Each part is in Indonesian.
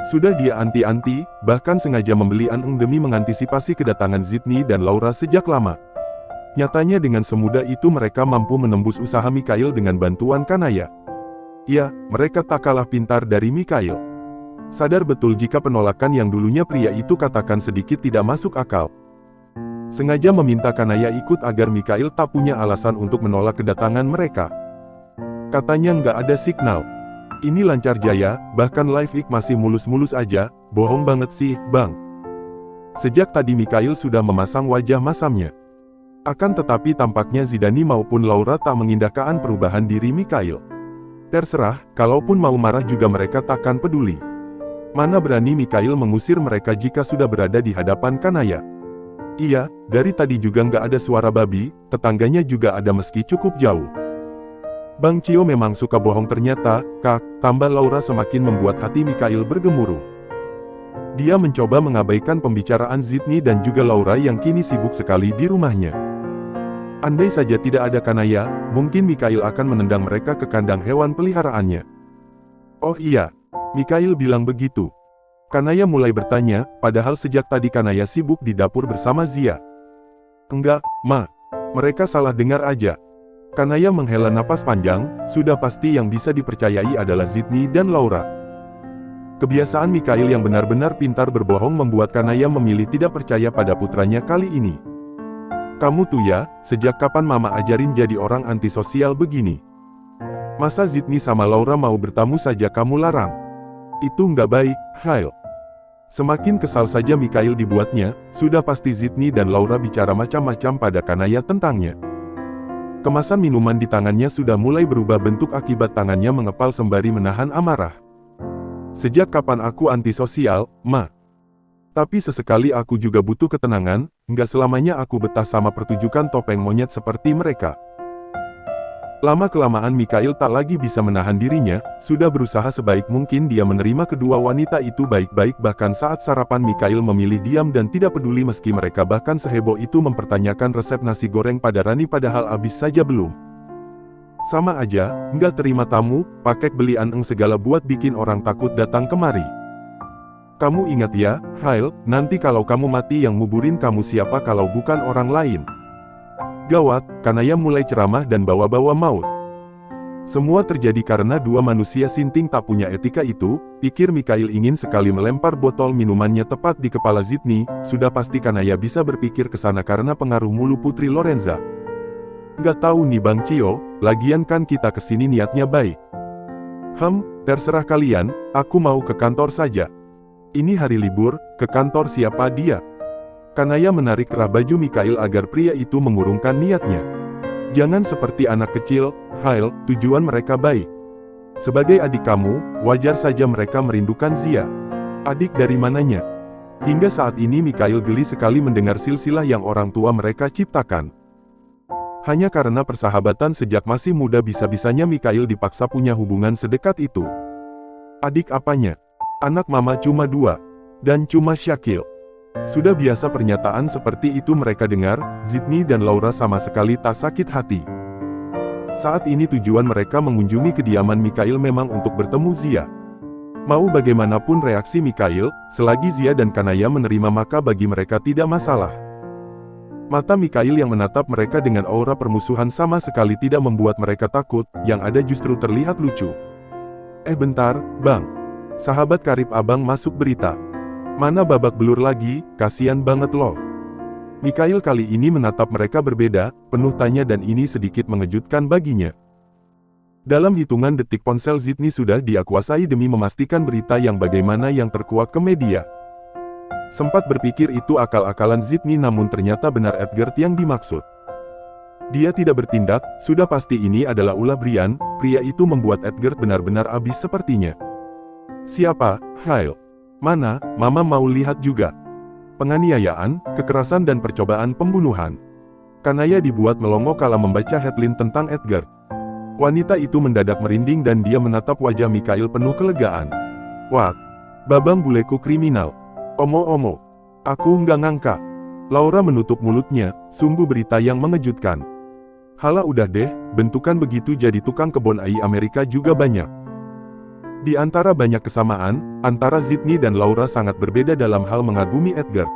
Sudah dia anti-anti, bahkan sengaja membeli An-Eng demi mengantisipasi kedatangan Sydney dan Laura sejak lama. Nyatanya dengan semudah itu mereka mampu menembus usaha Mikhail dengan bantuan Kanaya. Ya, mereka tak kalah pintar dari Mikhail. Sadar betul jika penolakan yang dulunya pria itu katakan sedikit tidak masuk akal. Sengaja meminta Kanaya ikut agar Mikhail tak punya alasan untuk menolak kedatangan mereka. Katanya nggak ada signal. Ini lancar jaya, bahkan live IG masih mulus-mulus aja, bohong banget sih, bang. Sejak tadi Mikhail sudah memasang wajah masamnya. Akan tetapi tampaknya Zidane maupun Laura tak mengindahkan perubahan diri Mikhail. Terserah, kalaupun mau marah juga mereka takkan peduli. Mana berani Mikhail mengusir mereka jika sudah berada di hadapan Kanaya. Iya, dari tadi juga nggak ada suara babi, tetangganya juga ada meski cukup jauh. Bang Cio memang suka bohong ternyata, kak, tambah Laura semakin membuat hati Mikhail bergemuruh. Dia mencoba mengabaikan pembicaraan Sydney dan juga Laura yang kini sibuk sekali di rumahnya. Andai saja tidak ada Kanaya, mungkin Mikhail akan menendang mereka ke kandang hewan peliharaannya. Oh iya, Mikhail bilang begitu. Kanaya mulai bertanya, padahal sejak tadi Kanaya sibuk di dapur bersama Zia. Enggak, Ma. Mereka salah dengar aja. Kanaya menghela napas panjang, sudah pasti yang bisa dipercayai adalah Sydney dan Laura. Kebiasaan Mikhail yang benar-benar pintar berbohong membuat Kanaya memilih tidak percaya pada putranya kali ini. Kamu tuh ya, sejak kapan mama ajarin jadi orang antisosial begini? Masa Sydney sama Laura mau bertamu saja kamu larang? Itu nggak baik, Kyle. Semakin kesal saja Mikhail dibuatnya, sudah pasti Sydney dan Laura bicara macam-macam pada Kanaya tentangnya. Kemasan minuman di tangannya sudah mulai berubah bentuk akibat tangannya mengepal sembari menahan amarah. Sejak kapan aku antisosial, Ma? Tapi sesekali aku juga butuh ketenangan, nggak selamanya aku betah sama pertunjukan topeng monyet seperti mereka. Lama-kelamaan Mikhail tak lagi bisa menahan dirinya, sudah berusaha sebaik mungkin dia menerima kedua wanita itu baik-baik bahkan saat sarapan Mikhail memilih diam dan tidak peduli meski mereka bahkan seheboh itu mempertanyakan resep nasi goreng pada Rani padahal habis saja belum. Sama aja, nggak terima tamu, pakai beli An-Eng segala buat bikin orang takut datang kemari. Kamu ingat ya, Kyle, nanti kalau kamu mati yang nguburin kamu siapa kalau bukan orang lain? Gawat, Kanaya mulai ceramah dan bawa-bawa maut. Semua terjadi karena dua manusia sinting tak punya etika itu, pikir Mikhail ingin sekali melempar botol minumannya tepat di kepala Sydney, sudah pasti Kanaya bisa berpikir ke sana karena pengaruh mulu Putri Lorenza. Nggak tahu nih Bang Cio, lagian kan kita kesini niatnya baik. Terserah kalian, aku mau ke kantor saja. Ini hari libur, ke kantor siapa dia? Kanaya menarik kerah baju Mikhail agar pria itu mengurungkan niatnya. Jangan seperti anak kecil, Kyle, tujuan mereka baik. Sebagai adik kamu, wajar saja mereka merindukan Zia. Adik dari mananya? Hingga saat ini Mikhail geli sekali mendengar silsilah yang orang tua mereka ciptakan. Hanya karena persahabatan sejak masih muda bisa-bisanya Mikhail dipaksa punya hubungan sedekat itu. Adik apanya? Anak mama cuma dua. Dan cuma Syakil. Sudah biasa pernyataan seperti itu mereka dengar, Sydney dan Laura sama sekali tak sakit hati. Saat ini tujuan mereka mengunjungi kediaman Mikhail memang untuk bertemu Zia. Mau bagaimanapun reaksi Mikhail, selagi Zia dan Kanaya menerima maka bagi mereka tidak masalah. Mata Mikhail yang menatap mereka dengan aura permusuhan sama sekali tidak membuat mereka takut, yang ada justru terlihat lucu. Bentar, Bang. Sahabat karib abang masuk berita. Mana babak belur lagi, kasihan banget loh. Mikhail kali ini menatap mereka berbeda, penuh tanya dan ini sedikit mengejutkan baginya. Dalam hitungan detik ponsel Sydney sudah dia kuasai demi memastikan berita yang bagaimana yang terkuak ke media. Sempat berpikir itu akal-akalan Sydney namun ternyata benar Edgar yang dimaksud. Dia tidak bertindak, sudah pasti ini adalah ulah Brian, pria itu membuat Edgar benar-benar habis sepertinya. Siapa, Kyle? Mana, Mama mau lihat juga. Penganiayaan, kekerasan dan percobaan pembunuhan. Kanaya dibuat melongo kala membaca headline tentang Edgar. Wanita itu mendadak merinding dan dia menatap wajah Mikhail penuh kelegaan. Wah, babang buleku kriminal. Omo-omo. Aku nggak ngangka. Laura menutup mulutnya, sungguh berita yang mengejutkan. Halah udah deh, bentukan begitu jadi tukang kebun AI Amerika juga banyak. Di antara banyak kesamaan, antara Sydney dan Laura sangat berbeda dalam hal mengagumi Edgar.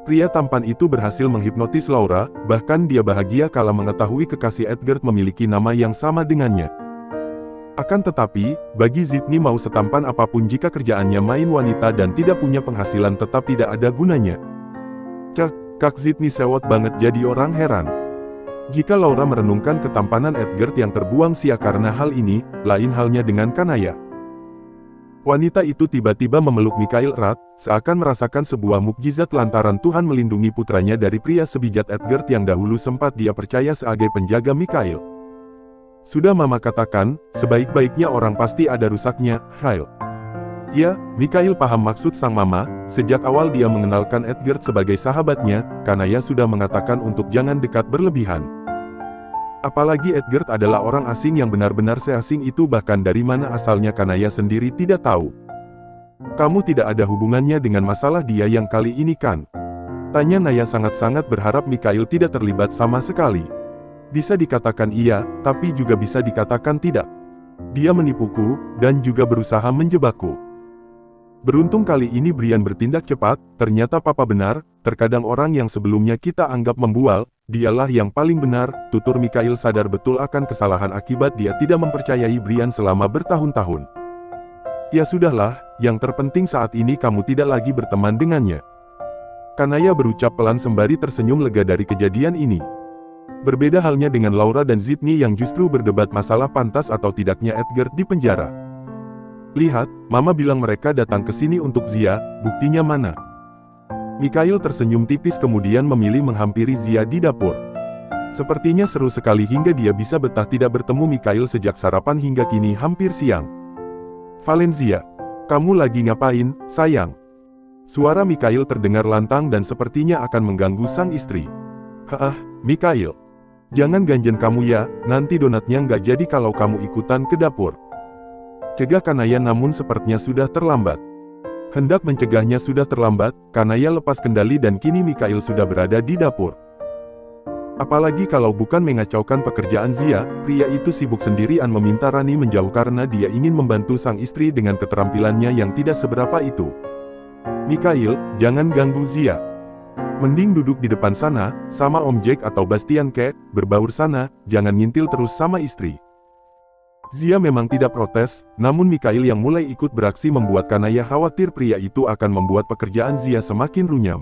Pria tampan itu berhasil menghipnotis Laura, bahkan dia bahagia kala mengetahui kekasih Edgar memiliki nama yang sama dengannya. Akan tetapi, bagi Sydney mau setampan apapun jika kerjaannya main wanita dan tidak punya penghasilan tetap tidak ada gunanya. Kak Sydney sewot banget jadi orang heran. Jika Laura merenungkan ketampanan Edgar yang terbuang sia karena hal ini, lain halnya dengan Kanaya. Wanita itu tiba-tiba memeluk Mikhail erat, seakan merasakan sebuah mukjizat lantaran Tuhan melindungi putranya dari pria sebijat Edgar yang dahulu sempat dia percaya sebagai penjaga Mikhail. Sudah mama katakan, sebaik-baiknya orang pasti ada rusaknya, Kyle. Ya, Mikhail paham maksud sang mama. Sejak awal dia mengenalkan Edgar sebagai sahabatnya, Kanaya sudah mengatakan untuk jangan dekat berlebihan. Apalagi Edgar adalah orang asing yang benar-benar seasing itu, bahkan dari mana asalnya Kanaya sendiri tidak tahu. Kamu tidak ada hubungannya dengan masalah dia yang kali ini kan? Tanya Naya sangat-sangat berharap Mikhail tidak terlibat sama sekali. Bisa dikatakan iya, tapi juga bisa dikatakan tidak. Dia menipuku, dan juga berusaha menjebakku. Beruntung kali ini Brian bertindak cepat, ternyata papa benar, terkadang orang yang sebelumnya kita anggap membual, dialah yang paling benar, tutur Mikhail sadar betul akan kesalahan akibat dia tidak mempercayai Brian selama bertahun-tahun. Ya sudahlah, yang terpenting saat ini kamu tidak lagi berteman dengannya. Kanaya berucap pelan sembari tersenyum lega dari kejadian ini. Berbeda halnya dengan Laura dan Sydney yang justru berdebat masalah pantas atau tidaknya Edgar di penjara. Lihat, mama bilang mereka datang ke sini untuk Zia, buktinya mana? Mikhail tersenyum tipis kemudian memilih menghampiri Zia di dapur. Sepertinya seru sekali hingga dia bisa betah tidak bertemu Mikhail sejak sarapan hingga kini hampir siang. Valencia, kamu lagi ngapain, sayang? Suara Mikhail terdengar lantang dan sepertinya akan mengganggu sang istri. Mikhail. Jangan ganjen kamu ya, nanti donatnya nggak jadi kalau kamu ikutan ke dapur. Cegah Kanaya namun sepertinya sudah terlambat. Hendak mencegahnya sudah terlambat, Kanaya lepas kendali dan kini Mikhail sudah berada di dapur. Apalagi kalau bukan mengacaukan pekerjaan Zia, pria itu sibuk sendirian meminta Rani menjauh karena dia ingin membantu sang istri dengan keterampilannya yang tidak seberapa itu. Mikhail, jangan ganggu Zia. Mending duduk di depan sana, sama Om Jack atau Bastian kek, berbaur sana, jangan ngintil terus sama istri. Zia memang tidak protes, namun Mikhail yang mulai ikut beraksi membuat Kanaya khawatir pria itu akan membuat pekerjaan Zia semakin runyam.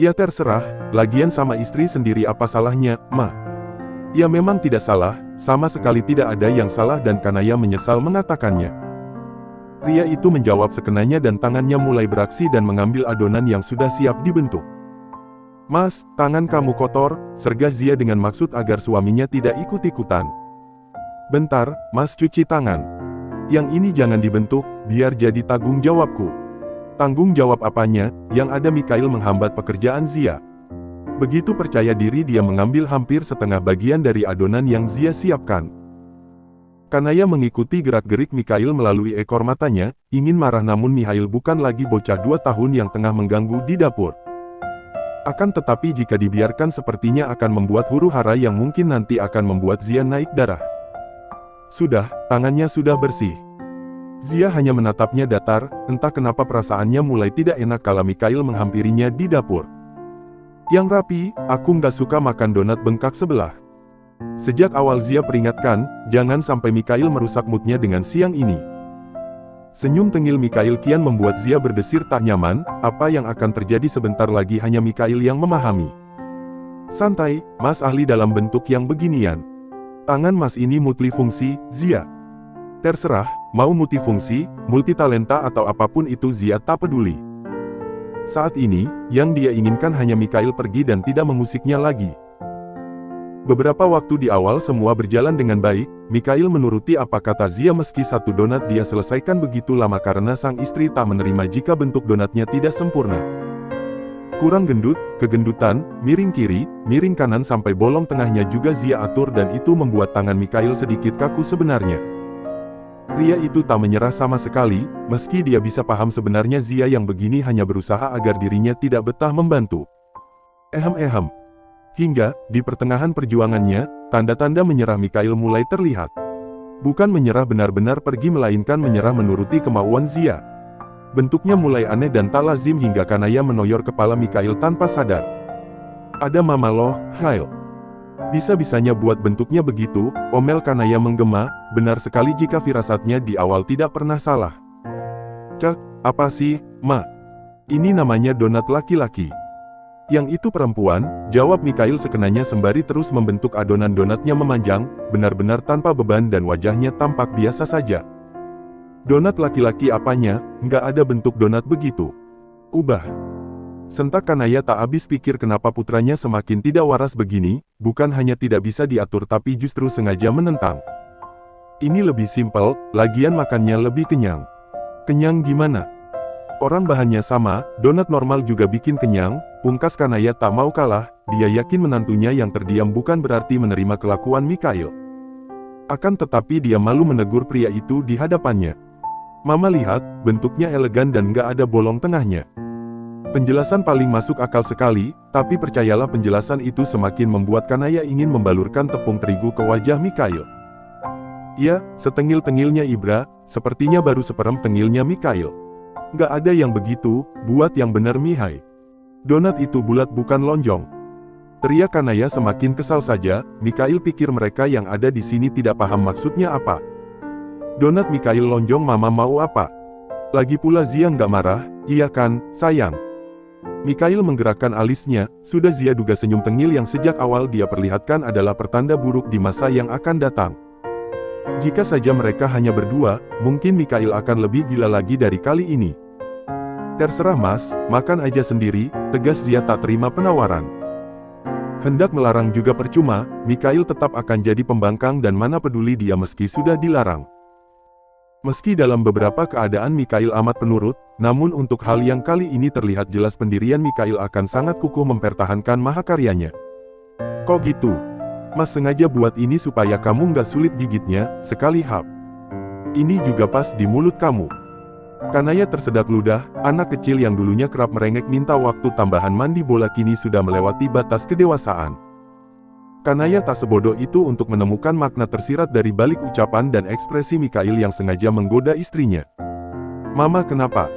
Ya terserah, lagian sama istri sendiri apa salahnya, Ma? Ya memang tidak salah, sama sekali tidak ada yang salah dan Kanaya menyesal mengatakannya. Pria itu menjawab sekenanya dan tangannya mulai beraksi dan mengambil adonan yang sudah siap dibentuk. Mas, tangan kamu kotor, sergah Zia dengan maksud agar suaminya tidak ikut-ikutan. Bentar, Mas cuci tangan. Yang ini jangan dibentuk, biar jadi tanggung jawabku. Tanggung jawab apanya, yang ada Mikhail menghambat pekerjaan Zia. Begitu percaya diri dia mengambil hampir setengah bagian dari adonan yang Zia siapkan. Kanaya mengikuti gerak-gerik Mikhail melalui ekor matanya, ingin marah namun Mikhail bukan lagi bocah 2 tahun yang tengah mengganggu di dapur. Akan tetapi jika dibiarkan sepertinya akan membuat huru-hara yang mungkin nanti akan membuat Zia naik darah. Sudah, tangannya sudah bersih. Zia hanya menatapnya datar, entah kenapa perasaannya mulai tidak enak kala Mikhail menghampirinya di dapur. Yang rapi, aku nggak suka makan donat bengkak sebelah. Sejak awal Zia peringatkan, jangan sampai Mikhail merusak moodnya dengan siang ini. Senyum tengil Mikhail kian membuat Zia berdesir tak nyaman, apa yang akan terjadi sebentar lagi hanya Mikhail yang memahami. Santai, Mas ahli dalam bentuk yang beginian. Tangan Mas ini multifungsi, Zia. Terserah, mau multifungsi, multitalenta atau apapun itu Zia tak peduli. Saat ini, yang dia inginkan hanya Mikhail pergi dan tidak mengusiknya lagi. Beberapa waktu di awal semua berjalan dengan baik, Mikhail menuruti apa kata Zia meski satu donat dia selesaikan begitu lama karena sang istri tak menerima jika bentuk donatnya tidak sempurna. Kurang gendut, kegendutan, miring kiri, miring kanan sampai bolong tengahnya juga Zia atur dan itu membuat tangan Mikhail sedikit kaku sebenarnya. Pria itu tak menyerah sama sekali, meski dia bisa paham sebenarnya Zia yang begini hanya berusaha agar dirinya tidak betah membantu. Hingga, di pertengahan perjuangannya, tanda-tanda menyerah Mikhail mulai terlihat. Bukan menyerah benar-benar pergi melainkan menyerah menuruti kemauan Zia. Bentuknya mulai aneh dan tak lazim hingga Kanaya menoyor kepala Mikhail tanpa sadar. Ada mama loh, Hail. Bisa-bisanya buat bentuknya begitu, omel Kanaya menggema, benar sekali jika firasatnya di awal tidak pernah salah. Cek, apa sih, Ma? Ini namanya donat laki-laki. Yang itu perempuan, jawab Mikhail sekenanya sembari terus membentuk adonan donatnya memanjang, benar-benar tanpa beban dan wajahnya tampak biasa saja. Donat laki-laki apanya, nggak ada bentuk donat begitu. Ubah. Sentak Kanaya tak habis pikir kenapa putranya semakin tidak waras begini, bukan hanya tidak bisa diatur tapi justru sengaja menentang. Ini lebih simpel, lagian makannya lebih kenyang. Kenyang gimana? Orang bahannya sama, donat normal juga bikin kenyang, pungkas Kanaya tak mau kalah, dia yakin menantunya yang terdiam bukan berarti menerima kelakuan Mikhail. Akan tetapi dia malu menegur pria itu di hadapannya. Mama lihat, bentuknya elegan dan gak ada bolong tengahnya. Penjelasan paling masuk akal sekali, tapi percayalah penjelasan itu semakin membuat Kanaya ingin membalurkan tepung terigu ke wajah Mikhail. Ya, setengil-tengilnya Ibra, sepertinya baru seperem tengilnya Mikhail. Gak ada yang begitu, buat yang benar Mihai. Donat itu bulat bukan lonjong. Teriak Kanaya semakin kesal saja, Mikhail pikir mereka yang ada di sini tidak paham maksudnya apa. Donat Mikhail lonjong mama mau apa? Lagi pula Zia gak marah, iya kan, sayang? Mikhail menggerakkan alisnya, sudah Zia duga senyum tengil yang sejak awal dia perlihatkan adalah pertanda buruk di masa yang akan datang. Jika saja mereka hanya berdua, mungkin Mikhail akan lebih gila lagi dari kali ini. Terserah mas, makan aja sendiri, tegas Zia tak terima penawaran. Hendak melarang juga percuma, Mikhail tetap akan jadi pembangkang dan mana peduli dia meski sudah dilarang. Meski dalam beberapa keadaan Mikhail amat penurut, namun untuk hal yang kali ini terlihat jelas pendirian Mikhail akan sangat kukuh mempertahankan mahakaryanya. Kok gitu? Mas sengaja buat ini supaya kamu nggak sulit gigitnya, sekali hap. Ini juga pas di mulut kamu. Kanaya tersedak ludah, anak kecil yang dulunya kerap merengek minta waktu tambahan mandi bola kini sudah melewati batas kedewasaan. Kanaya tak sebodoh itu untuk menemukan makna tersirat dari balik ucapan dan ekspresi Mikhail yang sengaja menggoda istrinya. Mama kenapa?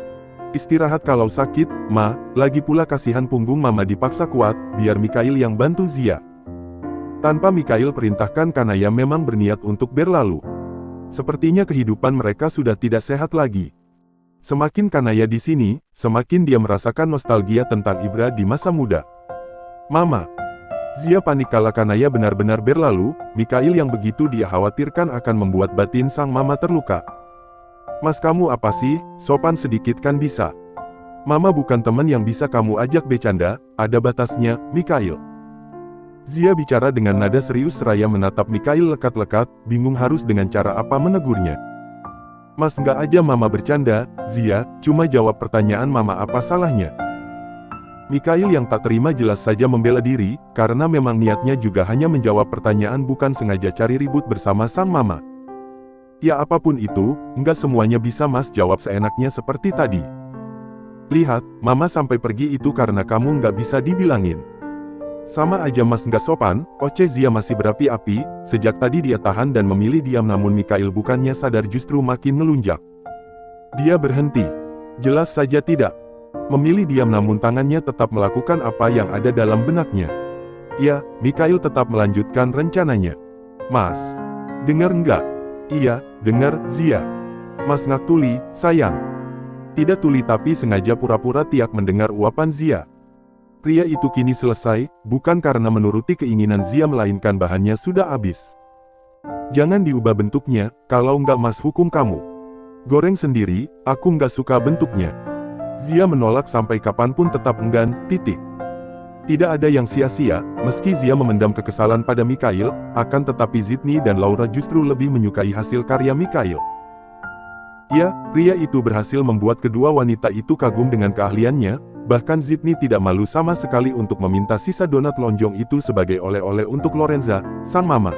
Istirahat kalau sakit, Ma, lagi pula kasihan punggung Mama dipaksa kuat, biar Mikhail yang bantu Zia. Tanpa Mikhail perintahkan Kanaya memang berniat untuk berlalu. Sepertinya kehidupan mereka sudah tidak sehat lagi. Semakin Kanaya di sini, semakin dia merasakan nostalgia tentang Ibra di masa muda. Mama. Zia panik kala Kanaya benar-benar berlalu, Mikhail yang begitu dia khawatirkan akan membuat batin sang mama terluka. Mas kamu apa sih, sopan sedikit kan bisa. Mama bukan teman yang bisa kamu ajak bercanda, ada batasnya, Mikhail. Zia bicara dengan nada serius seraya menatap Mikhail lekat-lekat, bingung harus dengan cara apa menegurnya. Mas nggak aja mama bercanda, Zia, cuma jawab pertanyaan mama apa salahnya. Mikhail yang tak terima jelas saja membela diri, karena memang niatnya juga hanya menjawab pertanyaan bukan sengaja cari ribut bersama sang mama. Ya apapun itu, nggak semuanya bisa mas jawab seenaknya seperti tadi. Lihat, mama sampai pergi itu karena kamu nggak bisa dibilangin. Sama aja mas nggak sopan, Oce. Zia masih berapi-api, sejak tadi dia tahan dan memilih diam namun Mikhail bukannya sadar justru makin melunjak. Dia berhenti. Jelas saja tidak. Memilih diam namun tangannya tetap melakukan apa yang ada dalam benaknya. Ya, Mikhail tetap melanjutkan rencananya. Mas, dengar nggak? Iya, dengar, Zia. Mas ngak tuli, sayang. Tidak tuli tapi sengaja pura-pura tiak mendengar uapan Zia. Pria itu kini selesai, bukan karena menuruti keinginan Zia melainkan bahannya sudah habis. Jangan diubah bentuknya, kalau nggak mas hukum kamu. Goreng sendiri, aku nggak suka bentuknya. Zia menolak sampai kapanpun tetap enggan, titik. Tidak ada yang sia-sia, meski Zia memendam kekesalan pada Mikhail, akan tetapi Zidni dan Laura justru lebih menyukai hasil karya Mikhail. Ya, pria itu berhasil membuat kedua wanita itu kagum dengan keahliannya, bahkan Zidni tidak malu sama sekali untuk meminta sisa donat lonjong itu sebagai oleh-oleh untuk Lorenza, sang mama.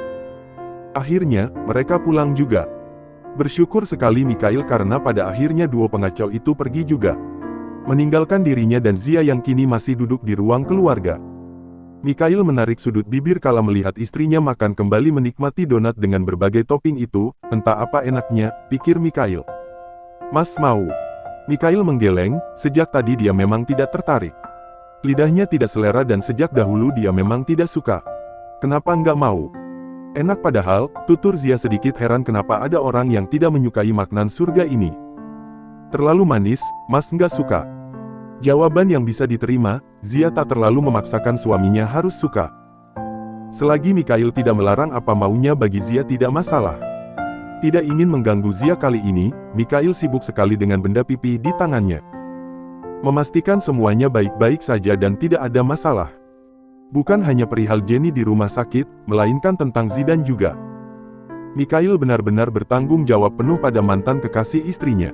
Akhirnya, mereka pulang juga. Bersyukur sekali Mikhail karena pada akhirnya dua pengacau itu pergi juga. Meninggalkan dirinya dan Zia yang kini masih duduk di ruang keluarga. Mikhail menarik sudut bibir kala melihat istrinya makan kembali menikmati donat dengan berbagai topping itu. Entah apa enaknya, pikir Mikhail. Mas mau. Mikhail menggeleng, sejak tadi dia memang tidak tertarik. Lidahnya tidak selera dan sejak dahulu dia memang tidak suka. Kenapa nggak mau? Enak padahal, tutur Zia sedikit heran kenapa ada orang yang tidak menyukai makanan surga ini. Terlalu manis, Mas nggak suka. Jawaban yang bisa diterima, Zia tak terlalu memaksakan suaminya harus suka. Selagi Mikhail tidak melarang apa maunya bagi Zia tidak masalah. Tidak ingin mengganggu Zia kali ini, Mikhail sibuk sekali dengan benda pipi di tangannya. Memastikan semuanya baik-baik saja dan tidak ada masalah. Bukan hanya perihal Jenny di rumah sakit, melainkan tentang Zidan juga. Mikhail benar-benar bertanggung jawab penuh pada mantan kekasih istrinya.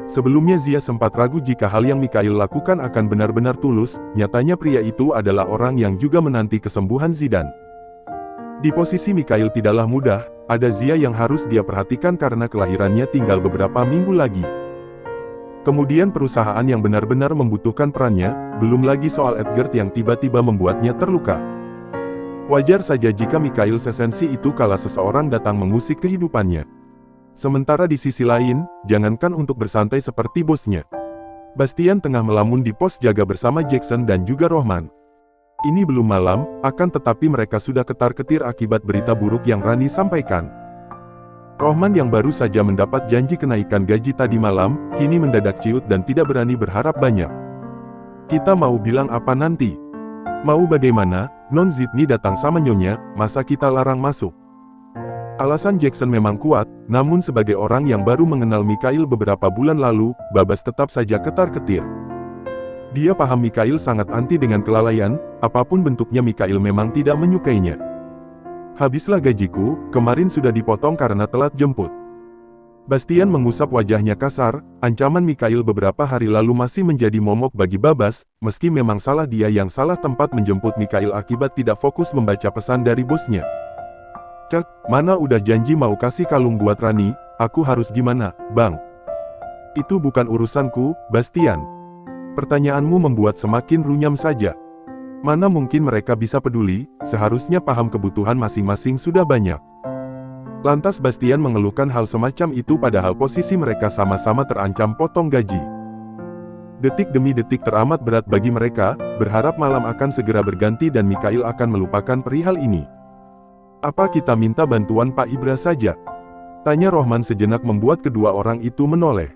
Sebelumnya Zia sempat ragu jika hal yang Mikhail lakukan akan benar-benar tulus, nyatanya pria itu adalah orang yang juga menanti kesembuhan Zidan. Di posisi Mikhail tidaklah mudah, ada Zia yang harus dia perhatikan karena kelahirannya tinggal beberapa minggu lagi. Kemudian perusahaan yang benar-benar membutuhkan perannya, belum lagi soal Edgar yang tiba-tiba membuatnya terluka. Wajar saja jika Mikhail sesensi itu kala seseorang datang mengusik kehidupannya. Sementara di sisi lain, jangankan untuk bersantai seperti bosnya. Bastian tengah melamun di pos jaga bersama Jackson dan juga Rohman. Ini belum malam, akan tetapi mereka sudah ketar-ketir akibat berita buruk yang Rani sampaikan. Rohman yang baru saja mendapat janji kenaikan gaji tadi malam, kini mendadak ciut dan tidak berani berharap banyak. Kita mau bilang apa nanti? Mau bagaimana? Non Zidni datang sama Nyonya, masa kita larang masuk? Alasan Jackson memang kuat, namun sebagai orang yang baru mengenal Mikhail beberapa bulan lalu, Babas tetap saja ketar-ketir. Dia paham Mikhail sangat anti dengan kelalaian, apapun bentuknya Mikhail memang tidak menyukainya. Habislah gajiku, kemarin sudah dipotong karena telat jemput. Bastian mengusap wajahnya kasar, ancaman Mikhail beberapa hari lalu masih menjadi momok bagi Babas, meski memang salah dia yang salah tempat menjemput Mikhail akibat tidak fokus membaca pesan dari bosnya. Cek, mana udah janji mau kasih kalung buat Rani, aku harus gimana, Bang? Itu bukan urusanku, Bastian. Pertanyaanmu membuat semakin runyam saja. Mana mungkin mereka bisa peduli, seharusnya paham kebutuhan masing-masing sudah banyak. Lantas Bastian mengeluhkan hal semacam itu padahal posisi mereka sama-sama terancam potong gaji. Detik demi detik teramat berat bagi mereka, berharap malam akan segera berganti dan Mikhail akan melupakan perihal ini. Apa kita minta bantuan Pak Ibra saja? Tanya Rohman sejenak membuat kedua orang itu menoleh.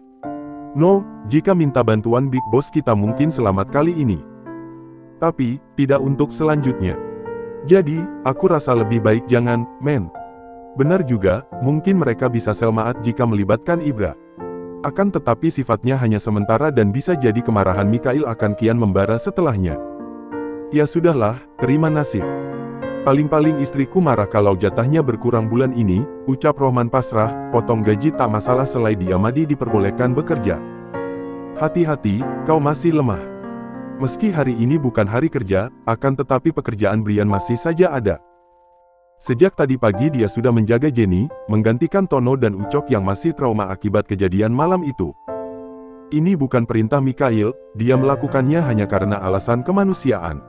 No, jika minta bantuan Big Boss kita mungkin selamat kali ini. Tapi, tidak untuk selanjutnya. Jadi, aku rasa lebih baik jangan, men. Benar juga, mungkin mereka bisa selmaat jika melibatkan Ibra. Akan tetapi sifatnya hanya sementara dan bisa jadi kemarahan Mikhail akan kian membara setelahnya. Ya sudahlah, terima nasib. Paling-paling istriku marah kalau jatahnya berkurang bulan ini, ucap Rohman pasrah, potong gaji tak masalah selai Diamadi diperbolehkan bekerja. Hati-hati, kau masih lemah. Meski hari ini bukan hari kerja, akan tetapi pekerjaan Brian masih saja ada. Sejak tadi pagi dia sudah menjaga Jenny, menggantikan Tono dan Ucok yang masih trauma akibat kejadian malam itu. Ini bukan perintah Mikhail, dia melakukannya hanya karena alasan kemanusiaan.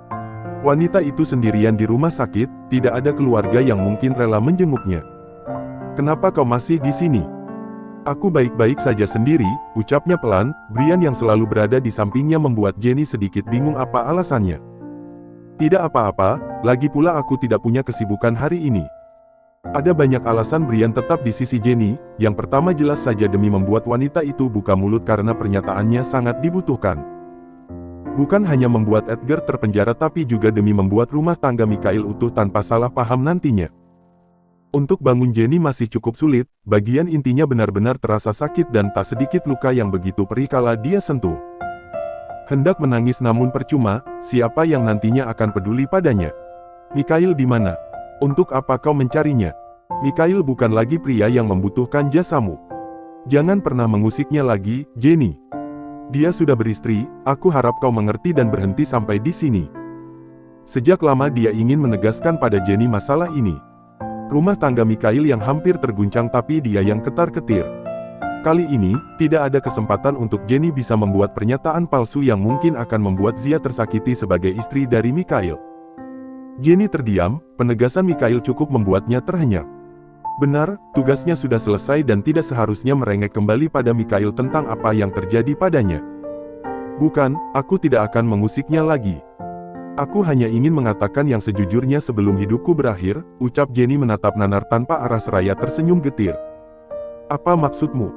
Wanita itu sendirian di rumah sakit, tidak ada keluarga yang mungkin rela menjenguknya. Kenapa kau masih di sini? Aku baik-baik saja sendiri, ucapnya pelan. Brian yang selalu berada di sampingnya membuat Jenny sedikit bingung apa alasannya. Tidak apa-apa, lagi pula aku tidak punya kesibukan hari ini. Ada banyak alasan Brian tetap di sisi Jenny, yang pertama jelas saja demi membuat wanita itu buka mulut karena pernyataannya sangat dibutuhkan. Bukan hanya membuat Edgar terpenjara tapi juga demi membuat rumah tangga Mikhail utuh tanpa salah paham nantinya. Untuk bangun Jenny masih cukup sulit, bagian intinya benar-benar terasa sakit dan tak sedikit luka yang begitu perih kala dia sentuh. Hendak menangis namun percuma, siapa yang nantinya akan peduli padanya? Mikhail di mana? Untuk apa kau mencarinya? Mikhail bukan lagi pria yang membutuhkan jasamu. Jangan pernah mengusiknya lagi, Jenny. Dia sudah beristri, aku harap kau mengerti dan berhenti sampai di sini. Sejak lama dia ingin menegaskan pada Jenny masalah ini. Rumah tangga Mikhail yang hampir terguncang tapi dia yang ketar-ketir. Kali ini, tidak ada kesempatan untuk Jenny bisa membuat pernyataan palsu yang mungkin akan membuat Zia tersakiti sebagai istri dari Mikhail. Jenny terdiam, penegasan Mikhail cukup membuatnya terhenyak. Benar, tugasnya sudah selesai dan tidak seharusnya merengek kembali pada Mikhail tentang apa yang terjadi padanya. Bukan, aku tidak akan mengusiknya lagi. Aku hanya ingin mengatakan yang sejujurnya sebelum hidupku berakhir, ucap Jenny menatap Nanar tanpa arah seraya tersenyum getir. Apa maksudmu?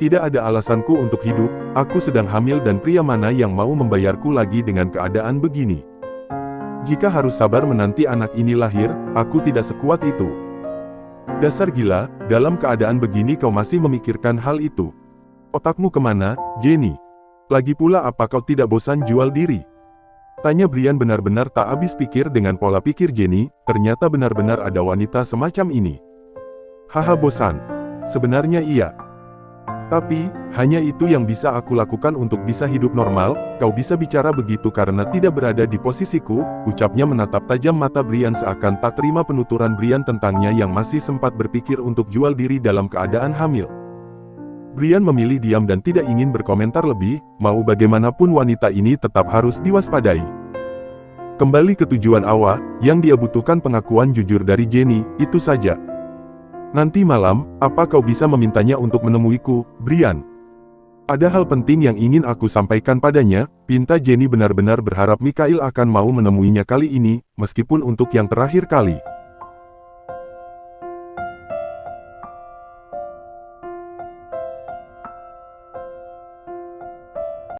Tidak ada alasanku untuk hidup, aku sedang hamil dan pria mana yang mau membayarku lagi dengan keadaan begini. Jika harus sabar menanti anak ini lahir, aku tidak sekuat itu. Dasar gila, dalam keadaan begini kau masih memikirkan hal itu. Otakmu kemana, Jenny? Lagi pula apa kau tidak bosan jual diri? Tanya Brian benar-benar tak habis pikir dengan pola pikir Jenny, ternyata benar-benar ada wanita semacam ini. Haha bosan. Sebenarnya iya. Tapi, hanya itu yang bisa aku lakukan untuk bisa hidup normal, kau bisa bicara begitu karena tidak berada di posisiku, ucapnya menatap tajam mata Brian seakan tak terima penuturan Brian tentangnya yang masih sempat berpikir untuk jual diri dalam keadaan hamil. Brian memilih diam dan tidak ingin berkomentar lebih, mau bagaimanapun wanita ini tetap harus diwaspadai. Kembali ke tujuan awal, yang dia butuhkan pengakuan jujur dari Jenny, itu saja. Nanti malam, apa kau bisa memintanya untuk menemuiku, Brian? Ada hal penting yang ingin aku sampaikan padanya, pinta Jenny benar-benar berharap Mikhail akan mau menemuinya kali ini, meskipun untuk yang terakhir kali.